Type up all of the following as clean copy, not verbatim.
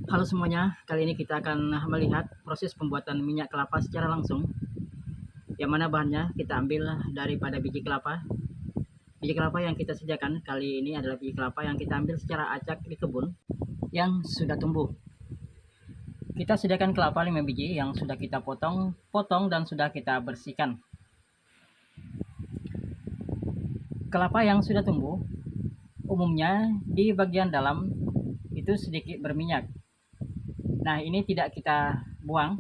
Halo semuanya, kali ini kita akan melihat proses pembuatan minyak kelapa secara langsung. Yang mana bahannya kita ambil daripada biji kelapa. Biji kelapa yang kita sediakan kali ini adalah biji kelapa yang kita ambil secara acak di kebun yang sudah tumbuh. Kita sediakan kelapa 5 biji yang sudah kita potong dan sudah kita bersihkan. Kelapa yang sudah tumbuh umumnya di bagian dalam itu sedikit berminyak. Nah, ini tidak kita buang,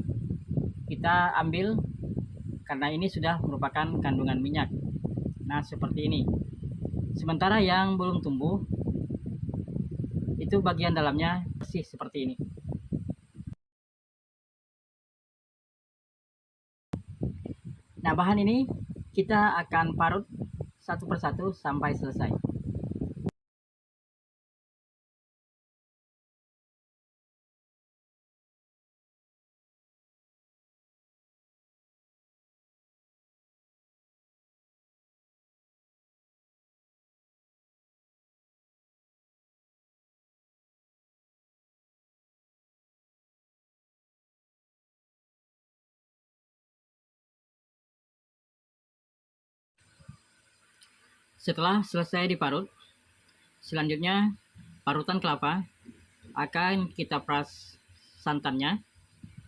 kita ambil karena ini sudah merupakan kandungan minyak. Nah, seperti ini. Sementara yang belum tumbuh, itu bagian dalamnya bersih seperti ini. Nah, bahan ini kita akan parut satu persatu sampai selesai. Setelah selesai diparut, selanjutnya parutan kelapa akan kita peras santannya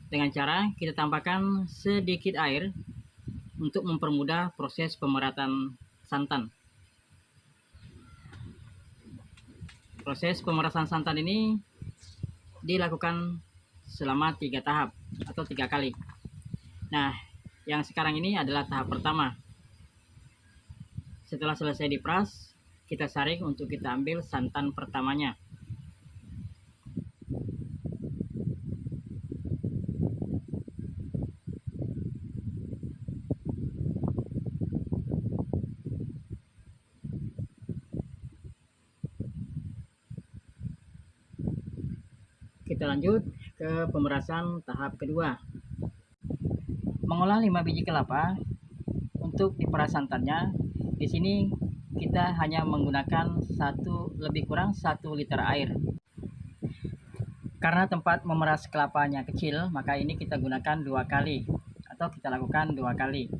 dengan cara kita tambahkan sedikit air untuk mempermudah proses pemeratan santan. Proses pemerasan santan ini dilakukan selama 3 tahap atau 3 kali. Nah, yang sekarang ini adalah tahap pertama. Setelah selesai diperas, kita saring untuk kita ambil santan pertamanya. Kita lanjut ke pemerasan tahap kedua. Mengolah 5 biji kelapa untuk diperas santannya. Di sini kita hanya menggunakan lebih kurang 1 liter air. Karena tempat memeras kelapanya kecil, maka ini kita gunakan 2 kali atau kita lakukan 2 kali.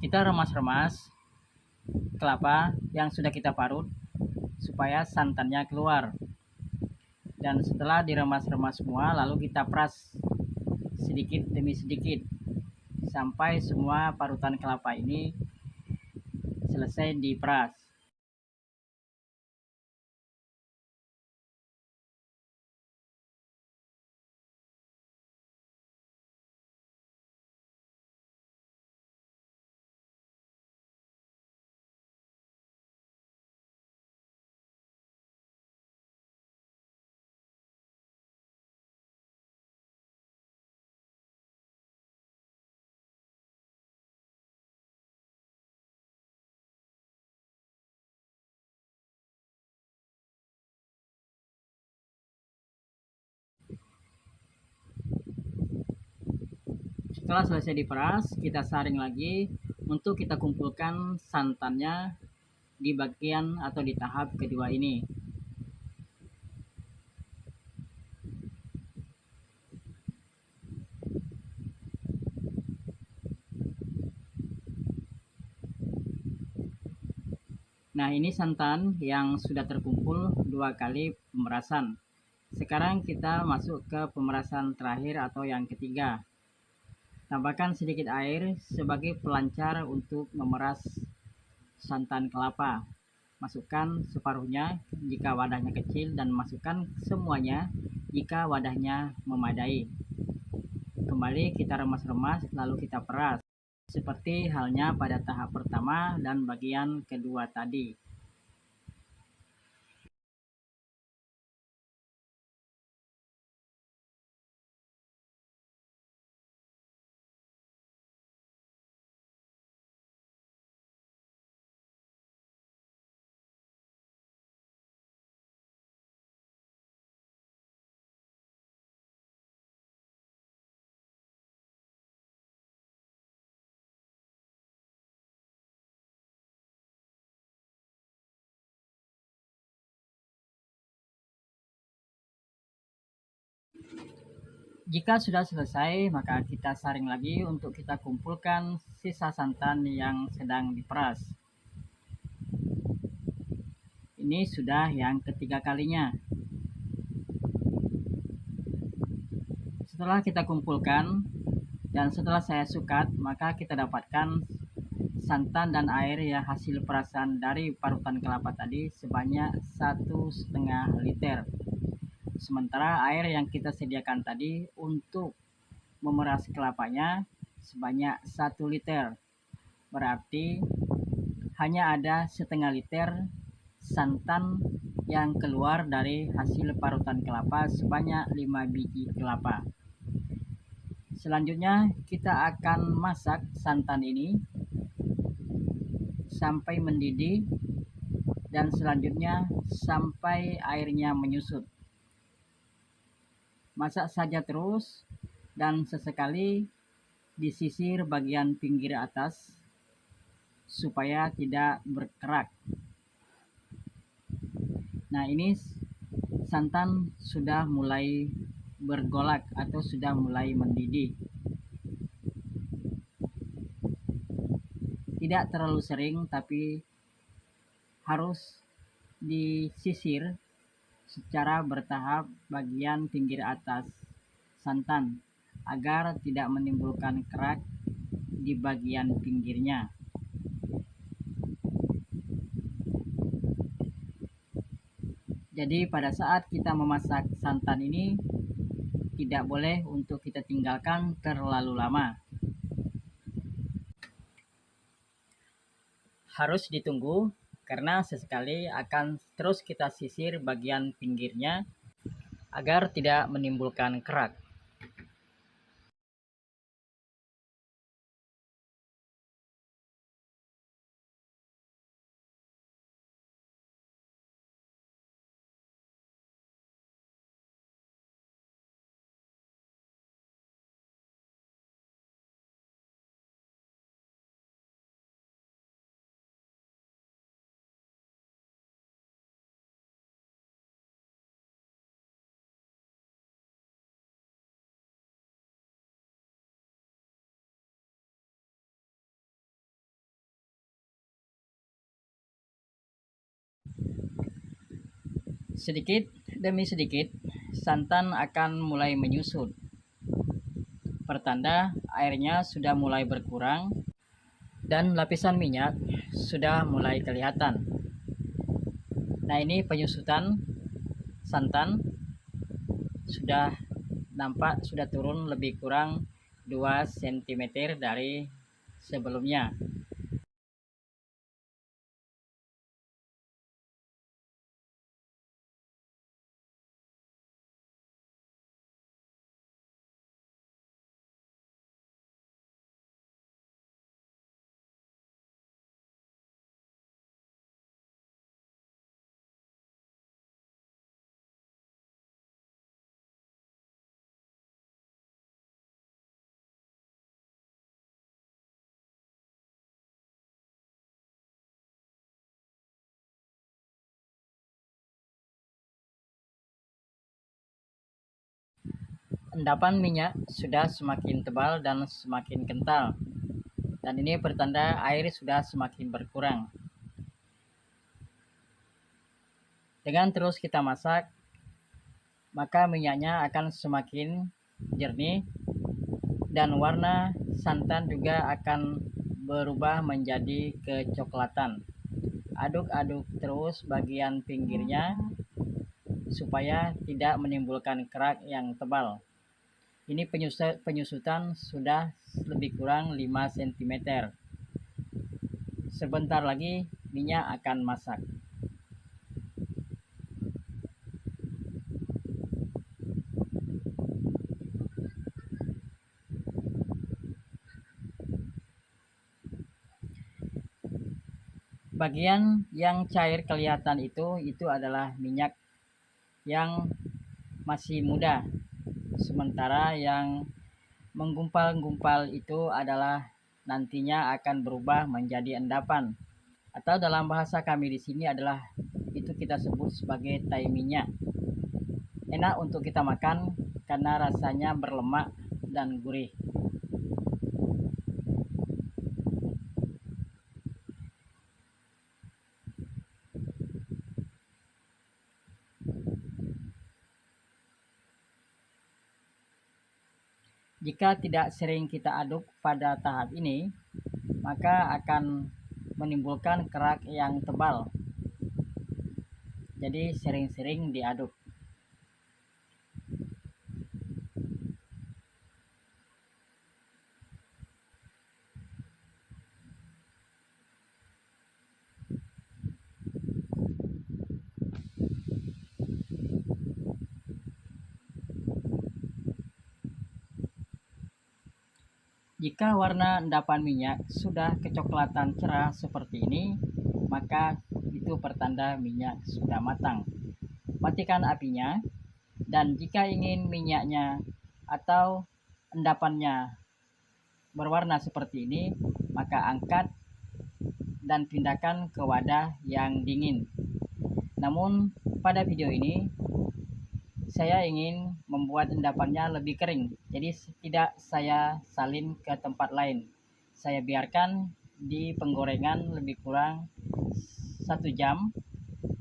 Kita remas-remas kelapa yang sudah kita parut supaya santannya keluar. Dan setelah diremas-remas semua, lalu kita peras sedikit demi sedikit sampai semua parutan kelapa ini selesai diperas. Setelah selesai diperas, kita saring lagi untuk kita kumpulkan santannya di bagian atau di tahap kedua ini. Nah, ini santan yang sudah terkumpul 2 kali pemerasan. Sekarang kita masuk ke pemerasan terakhir atau yang ketiga. Tambahkan sedikit air sebagai pelancar untuk memeras santan kelapa. Masukkan separuhnya jika wadahnya kecil dan masukkan semuanya jika wadahnya memadai. Kembali kita remas-remas lalu kita peras. Seperti halnya pada tahap pertama dan bagian kedua tadi. Jika sudah selesai, maka kita saring lagi untuk kita kumpulkan sisa santan yang sedang diperas. Ini sudah yang ketiga kalinya. Setelah kita kumpulkan dan setelah saya sukat, maka kita dapatkan santan dan air ya hasil perasan dari parutan kelapa tadi sebanyak 1,5 liter. Sementara air yang kita sediakan tadi untuk memeras kelapanya sebanyak 1 liter. Berarti hanya ada setengah liter santan yang keluar dari hasil parutan kelapa sebanyak 5 biji kelapa. Selanjutnya kita akan masak santan ini sampai mendidih dan selanjutnya sampai airnya menyusut. Masak saja terus dan sesekali disisir bagian pinggir atas supaya tidak berkerak. Nah, ini santan sudah mulai bergolak atau sudah mulai mendidih. Tidak terlalu sering, tapi harus disisir secara bertahap bagian pinggir atas santan agar tidak menimbulkan kerak di bagian pinggirnya. Jadi pada saat kita memasak santan ini tidak boleh untuk kita tinggalkan terlalu lama. Harus ditunggu karena sesekali akan terus kita sisir bagian pinggirnya agar tidak menimbulkan kerak. Sedikit demi sedikit santan akan mulai menyusut. Pertanda airnya sudah mulai berkurang dan lapisan minyak sudah mulai kelihatan. Nah, ini penyusutan santan sudah nampak sudah turun lebih kurang 2 cm dari sebelumnya. Endapan minyak sudah semakin tebal dan semakin kental. Dan ini pertanda air sudah semakin berkurang. Dengan terus kita masak, maka minyaknya akan semakin jernih dan warna santan juga akan berubah menjadi kecoklatan. Aduk-aduk terus bagian pinggirnya supaya tidak menimbulkan kerak yang tebal. Ini penyusutan sudah lebih kurang 5 cm. Sebentar lagi minyak akan masak. Bagian yang cair kelihatan itu adalah minyak yang masih muda. Sementara yang menggumpal-gumpal itu adalah nantinya akan berubah menjadi endapan. Atau dalam bahasa kami di sini adalah itu kita sebut sebagai tai minyak. Enak untuk kita makan karena rasanya berlemak dan gurih. Jika tidak sering kita aduk pada tahap ini, maka akan menimbulkan kerak yang tebal. Jadi sering-sering diaduk. Jika warna endapan minyak sudah kecoklatan cerah seperti ini, maka itu pertanda minyak sudah matang. Matikan apinya, dan jika ingin minyaknya atau endapannya berwarna seperti ini, maka angkat dan pindahkan ke wadah yang dingin. Namun pada video ini saya ingin membuat endapannya lebih kering, jadi tidak saya salin ke tempat lain. Saya biarkan di penggorengan lebih kurang 1 jam,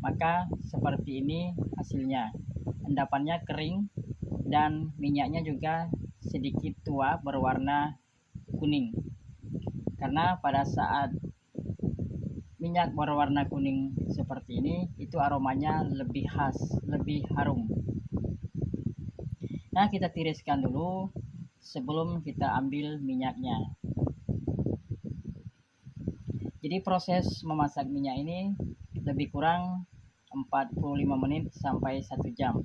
maka seperti ini hasilnya. Endapannya kering dan minyaknya juga sedikit tua berwarna kuning. Karena pada saat minyak berwarna kuning seperti ini, itu aromanya lebih khas, lebih harum. Nah, kita tiriskan dulu sebelum kita ambil minyaknya. Jadi proses memasak minyak ini lebih kurang 45 menit sampai 1 jam.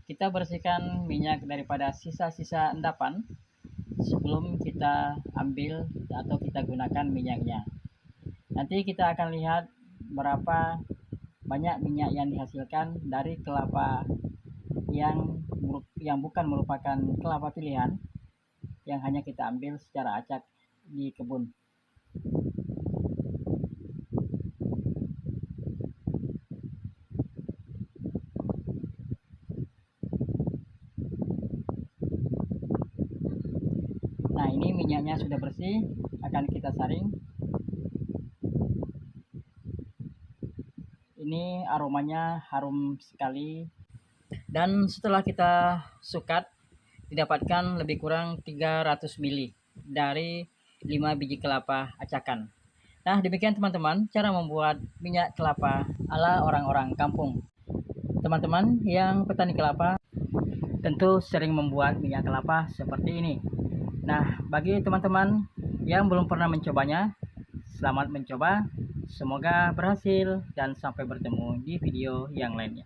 Kita bersihkan minyak daripada sisa-sisa endapan sebelum kita ambil atau kita gunakan minyaknya. Nanti kita akan lihat berapa banyak minyak yang dihasilkan dari kelapa yang bukan merupakan kelapa pilihan, yang hanya kita ambil secara acak di kebun. Nah, ini minyaknya sudah bersih, akan kita saring. Ini aromanya harum sekali. Dan setelah kita sukat, didapatkan lebih kurang 300 ml dari 5 biji kelapa acakan. Nah, demikian teman-teman cara membuat minyak kelapa ala orang-orang kampung. Teman-teman yang petani kelapa tentu sering membuat minyak kelapa seperti ini. Nah, bagi teman-teman yang belum pernah mencobanya, selamat mencoba. Semoga berhasil dan sampai bertemu di video yang lainnya.